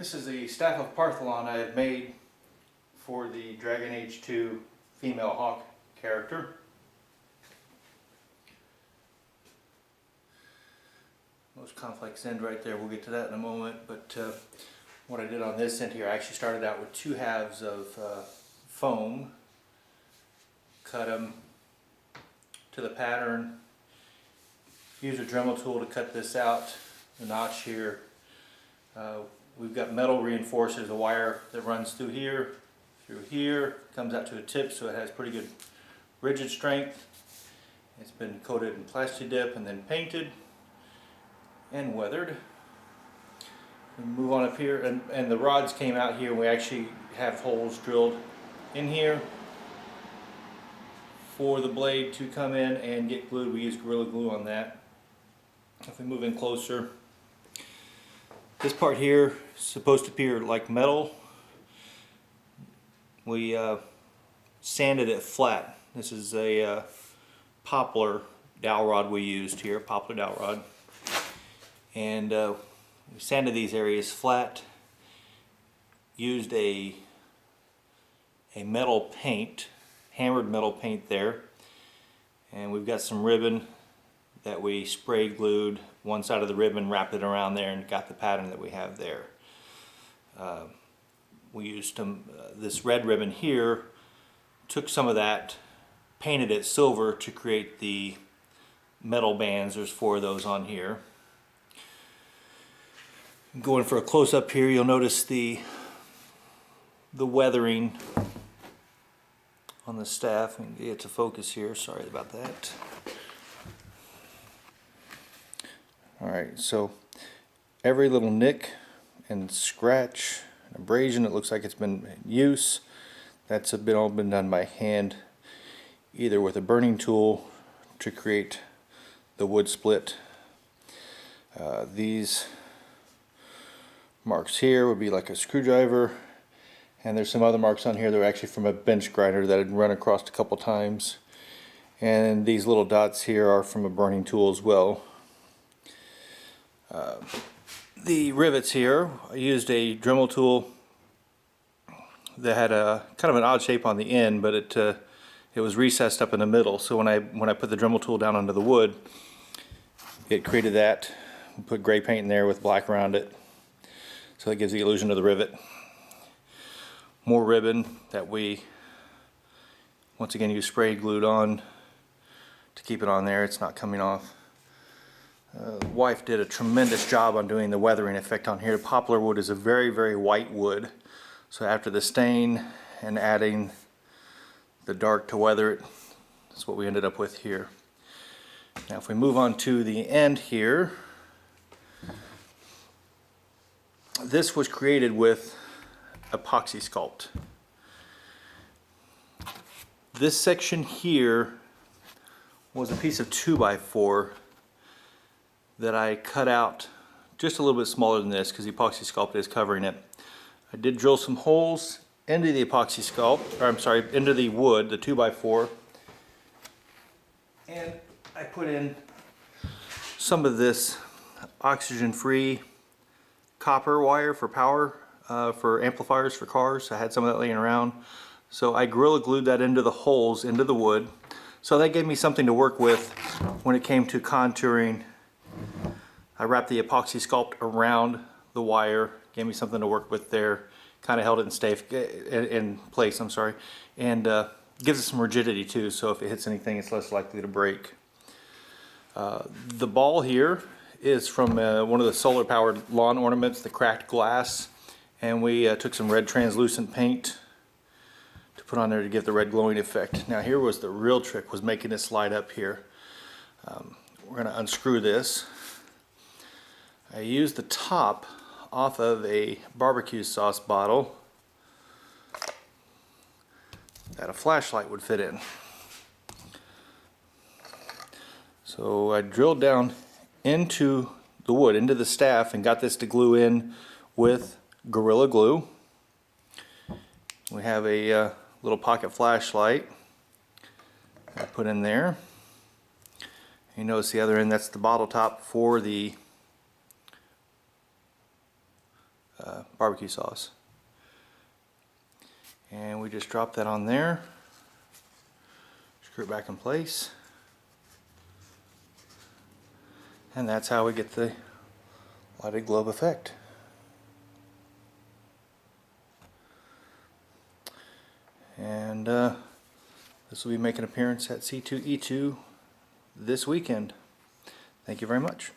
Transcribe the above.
This is the Staff of Parthalan I have made for the Dragon Age 2 female Hawke character. Most complex end right there, we'll get to that in a moment, but what I did on this end here, I actually started out with two halves of foam, cut them to the pattern, used a Dremel tool to cut this out, the notch here. We've got metal reinforcers, a wire that runs through here, comes out to a tip, so it has pretty good rigid strength. It's been coated in Plastidip and then painted and weathered. We move on up here, and the rods came out here, and we actually have holes drilled in here for the blade to come in and get glued. We use Gorilla Glue on that. If we move in closer, this part here is supposed to appear like metal. We sanded it flat. This is a poplar dowel rod we used here, poplar dowel rod. And we sanded these areas flat, used a metal paint, hammered metal paint there, and we've got some ribbon that we spray glued one side of the ribbon, wrapped it around there, and got the pattern that we have there. We used this red ribbon here, took some of that, painted it silver to create the metal bands. There's 4 of those on here. Going for a close-up here, you'll notice the weathering on the staff. And get it to focus here, sorry about that. Alright, so every little nick and scratch and abrasion, it looks like it's been in use. That's all been done by hand, either with a burning tool to create the wood split. These marks here would be like a screwdriver, and there's some other marks on here that are actually from a bench grinder that had run across a couple times. And these little dots here are from a burning tool as well. The rivets here, I used a Dremel tool that had a kind of an odd shape on the end, but it was recessed up in the middle. So when I put the Dremel tool down onto the wood, it created that. We put gray paint in there with black around it, so that gives the illusion of the rivet. More ribbon that we once again use spray glued on to keep it on there. It's not coming off. The wife did a tremendous job on doing the weathering effect on here. Poplar wood is a very, very white wood, so after the stain and adding the dark to weather it, that's what we ended up with here. Now if we move on to the end here, this was created with epoxy sculpt. This section here was a piece of 2x4 that I cut out just a little bit smaller than this because the epoxy sculpt is covering it. I did drill some holes into the epoxy sculpt, or I'm sorry, into the wood, the 2x4, and I put in some of this oxygen-free copper wire for power, for amplifiers for cars. I had some of that laying around, so I Gorilla Glued that into the holes into the wood. So that gave me something to work with when it came to contouring. I wrapped the epoxy sculpt around the wire, gave me something to work with there, kind of held it in place, I'm sorry, and gives it some rigidity too, so if it hits anything it's less likely to break. The ball here is from one of the solar powered lawn ornaments, the cracked glass, and we took some red translucent paint to put on there to give the red glowing effect. Now here was the real trick, was making it slide up here. We're going to unscrew this. I used the top off of a barbecue sauce bottle that a flashlight would fit in. So I drilled down into the wood, into the staff, and got this to glue in with Gorilla Glue. We have a little pocket flashlight I put in there. You notice the other end, that's the bottle top for the barbecue sauce. And we just drop that on there, screw it back in place, and that's how we get the lighted globe effect. And this will be making an appearance at C2E2 this weekend. Thank you very much.